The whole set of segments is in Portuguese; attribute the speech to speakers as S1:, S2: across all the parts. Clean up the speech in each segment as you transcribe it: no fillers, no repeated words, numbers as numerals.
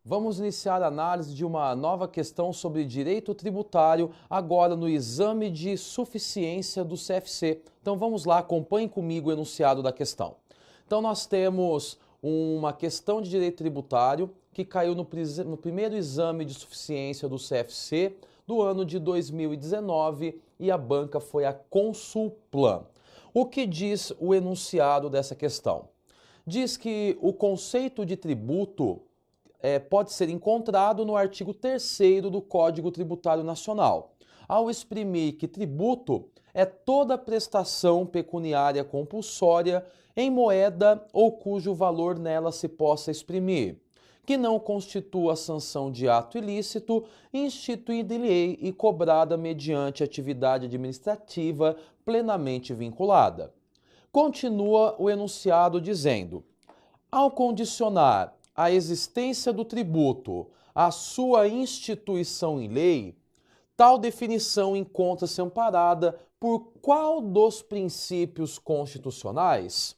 S1: Vamos iniciar a análise de uma nova questão sobre direito tributário, agora no exame de suficiência do CFC. Então vamos lá, acompanhe comigo o enunciado da questão. Então nós temos uma questão de direito tributário que caiu no primeiro exame de suficiência do CFC do ano de 2019 e a banca foi a Consulplan. O que diz o enunciado dessa questão? Diz que o conceito de tributo pode ser encontrado no artigo 3º do Código Tributário Nacional, ao exprimir que tributo é toda prestação pecuniária compulsória em moeda ou cujo valor nela se possa exprimir, que não constitua sanção de ato ilícito, instituída em lei e cobrada mediante atividade administrativa plenamente vinculada. Continua o enunciado dizendo: ao condicionar a existência do tributo à sua instituição em lei, tal definição encontra-se amparada por qual dos princípios constitucionais?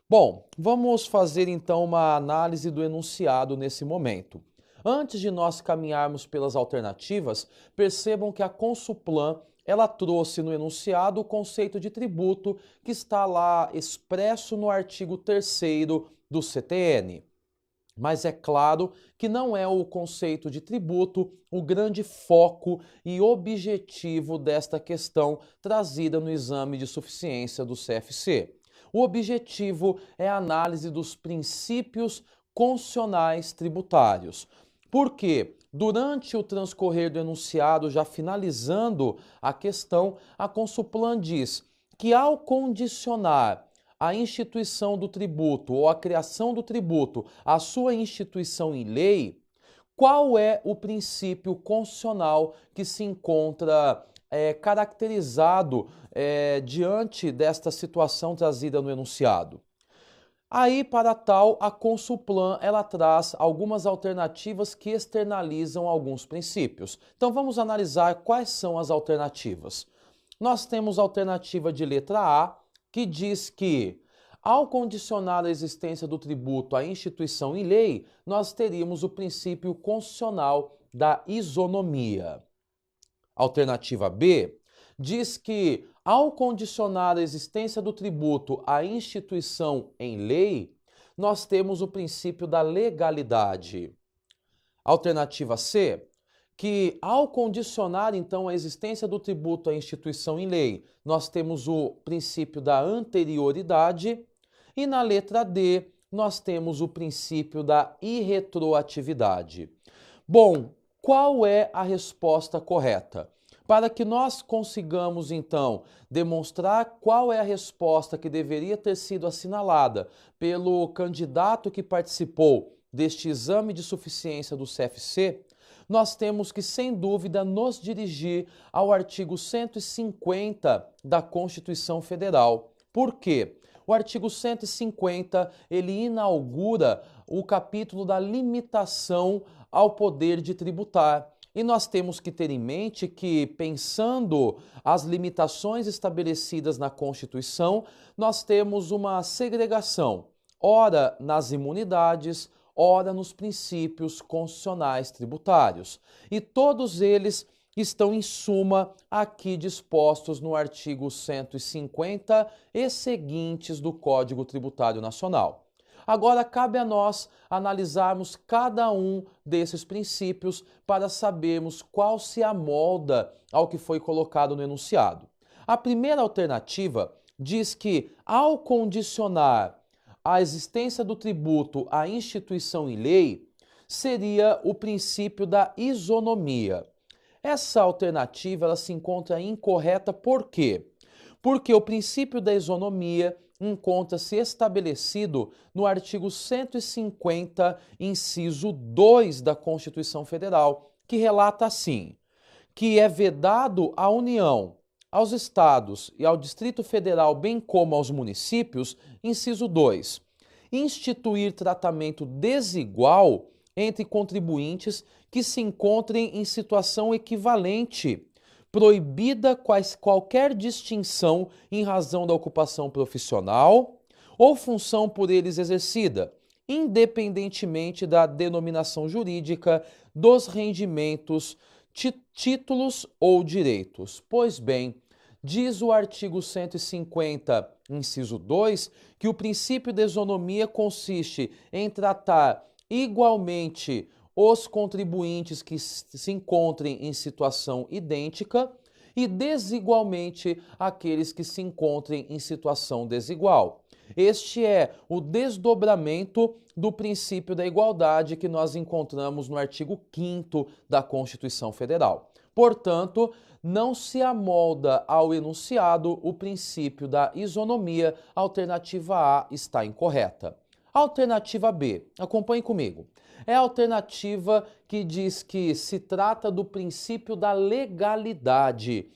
S1: Bom, vamos fazer então uma análise do enunciado nesse momento. Antes de nós caminharmos pelas alternativas, percebam que a Consulplan ela trouxe no enunciado o conceito de tributo que está lá expresso no artigo 3º do CTN. Mas é claro que não é o conceito de tributo o grande foco e objetivo desta questão trazida no exame de suficiência do CFC. O objetivo é a análise dos princípios constitucionais tributários. Porque durante o transcorrer do enunciado, já finalizando a questão, a Consulplan diz que ao condicionar a instituição do tributo ou a criação do tributo à sua instituição em lei, qual é o princípio constitucional que se encontra caracterizado diante desta situação trazida no enunciado? Aí, para tal, a Consulplan ela traz algumas alternativas que externalizam alguns princípios. Então vamos analisar quais são as alternativas. Nós temos a alternativa de letra A, que diz que, ao condicionar a existência do tributo à instituição em lei, nós teríamos o princípio constitucional da isonomia. Alternativa B diz que, ao condicionar a existência do tributo à instituição em lei, nós temos o princípio da legalidade. Alternativa C, que ao condicionar então a existência do tributo à instituição em lei, nós temos o princípio da anterioridade e na letra D nós temos o princípio da irretroatividade. Bom, qual é a resposta correta? Para que nós consigamos então demonstrar qual é a resposta que deveria ter sido assinalada pelo candidato que participou deste exame de suficiência do CFC, nós temos que, sem dúvida, nos dirigir ao artigo 150 da Constituição Federal. Por quê? O artigo 150, ele inaugura o capítulo da limitação ao poder de tributar. E nós temos que ter em mente que, pensando as limitações estabelecidas na Constituição, nós temos uma segregação, ora nas imunidades, ora nos princípios constitucionais tributários. E todos eles estão, em suma, aqui dispostos no artigo 150 e seguintes do Código Tributário Nacional. Agora, cabe a nós analisarmos cada um desses princípios para sabermos qual se amolda ao que foi colocado no enunciado. A primeira alternativa diz que, ao condicionar a existência do tributo à instituição em lei, seria o princípio da isonomia. Essa alternativa ela se encontra incorreta por quê? Porque o princípio da isonomia encontra-se estabelecido no artigo 150, inciso 2 da Constituição Federal, que relata assim, que é vedado à União, aos estados e ao Distrito Federal, bem como aos municípios, inciso 2, instituir tratamento desigual entre contribuintes que se encontrem em situação equivalente, proibida qualquer distinção em razão da ocupação profissional ou função por eles exercida, independentemente da denominação jurídica dos rendimentos, títulos ou direitos. Pois bem, diz o artigo 150, inciso 2, que o princípio da isonomia consiste em tratar igualmente os contribuintes que se encontrem em situação idêntica e desigualmente aqueles que se encontrem em situação desigual. Este é o desdobramento do princípio da igualdade que nós encontramos no artigo 5º da Constituição Federal. Portanto, não se amolda ao enunciado o princípio da isonomia. A alternativa A está incorreta. Alternativa B, acompanhe comigo. É a alternativa que diz que se trata do princípio da legalidade.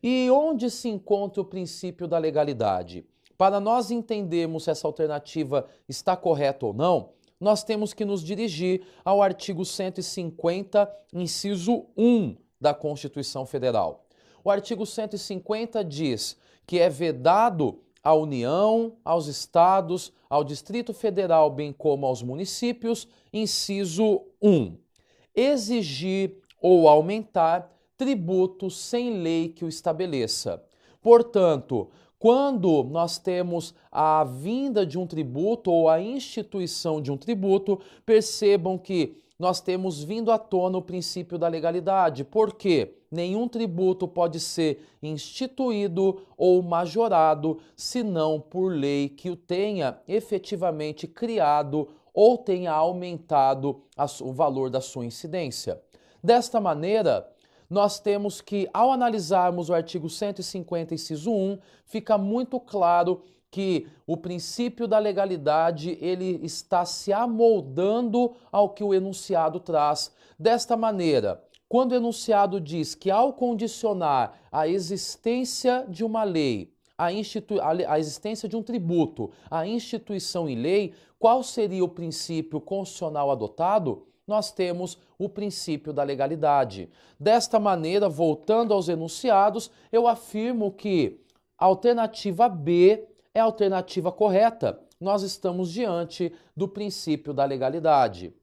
S1: E onde se encontra o princípio da legalidade? Para nós entendermos se essa alternativa está correta ou não, nós temos que nos dirigir ao artigo 150, inciso 1 da Constituição Federal. O artigo 150 diz que é vedado à União, aos estados, ao Distrito Federal, bem como aos municípios, inciso 1, exigir ou aumentar tributos sem lei que o estabeleça. Portanto, quando nós temos a vinda de um tributo ou a instituição de um tributo, percebam que nós temos vindo à tona o princípio da legalidade, porque nenhum tributo pode ser instituído ou majorado senão por lei que o tenha efetivamente criado ou tenha aumentado o valor da sua incidência. Desta maneira, nós temos que, ao analisarmos o artigo 150, inciso 1, fica muito claro que o princípio da legalidade ele está se amoldando ao que o enunciado traz. Desta maneira, quando o enunciado diz que ao condicionar a existência de uma lei, a existência de um tributo, a instituição em lei, qual seria o princípio constitucional adotado? Nós temos o princípio da legalidade. Desta maneira, voltando aos enunciados, eu afirmo que a alternativa B é a alternativa correta. Nós estamos diante do princípio da legalidade.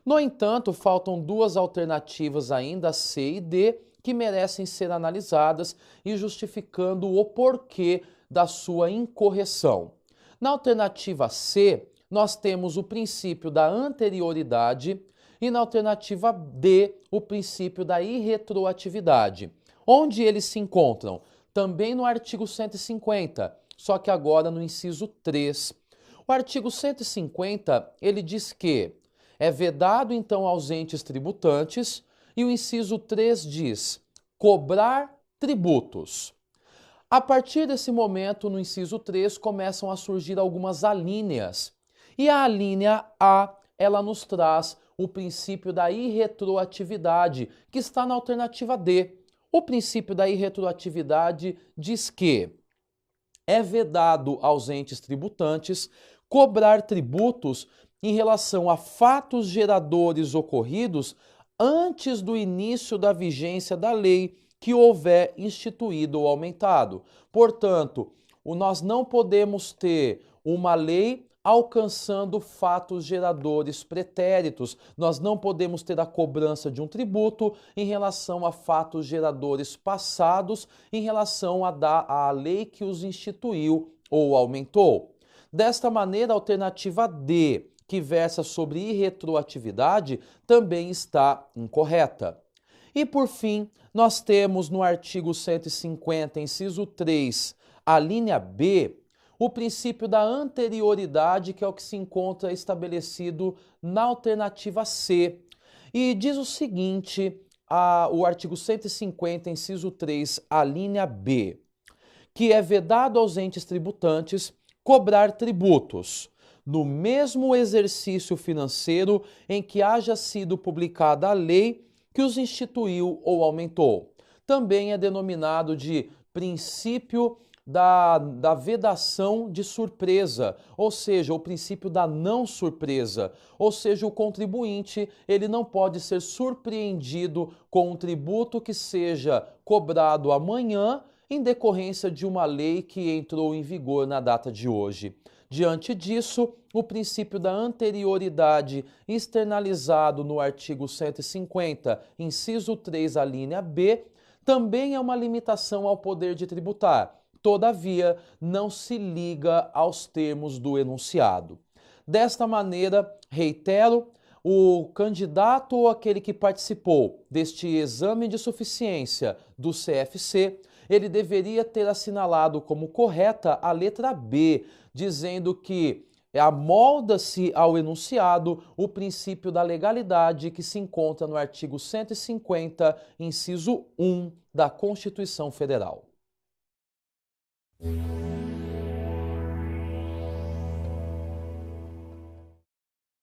S1: No entanto, faltam duas alternativas ainda, C e D, que merecem ser analisadas e justificando o porquê da sua incorreção. Na alternativa C, nós temos o princípio da anterioridade e na alternativa D, o princípio da irretroatividade. Onde eles se encontram? Também no artigo 150, só que agora no inciso 3. O artigo 150, ele diz que é vedado então aos entes tributantes e o inciso 3 diz cobrar tributos. A partir desse momento, no inciso 3, começam a surgir algumas alíneas. E a alínea A, ela nos traz o princípio da irretroatividade, que está na alternativa D. O princípio da irretroatividade diz que é vedado aos entes tributantes cobrar tributos em relação a fatos geradores ocorridos antes do início da vigência da lei que houver instituído ou aumentado. Portanto, nós não podemos ter uma lei alcançando fatos geradores pretéritos. Nós não podemos ter a cobrança de um tributo em relação a fatos geradores passados, em relação à lei que os instituiu ou aumentou. Desta maneira, a alternativa D, que versa sobre irretroatividade, também está incorreta. E por fim, nós temos no artigo 150, inciso 3, a linha B, o princípio da anterioridade, que é o que se encontra estabelecido na alternativa C. E diz o seguinte, o artigo 150, inciso 3, a linha B, que é vedado aos entes tributantes cobrar tributos no mesmo exercício financeiro em que haja sido publicada a lei que os instituiu ou aumentou. Também é denominado de princípio da vedação de surpresa, ou seja, o princípio da não surpresa, ou seja, o contribuinte ele não pode ser surpreendido com um tributo que seja cobrado amanhã em decorrência de uma lei que entrou em vigor na data de hoje. Diante disso, o princípio da anterioridade externalizado no artigo 150, inciso 3, a linha B, também é uma limitação ao poder de tributar. Todavia, não se liga aos termos do enunciado. Desta maneira, reitero, o candidato ou aquele que participou deste exame de suficiência do CFC, ele deveria ter assinalado como correta a letra B, dizendo que amolda-se ao enunciado o princípio da legalidade que se encontra no artigo 150, inciso 1 da Constituição Federal.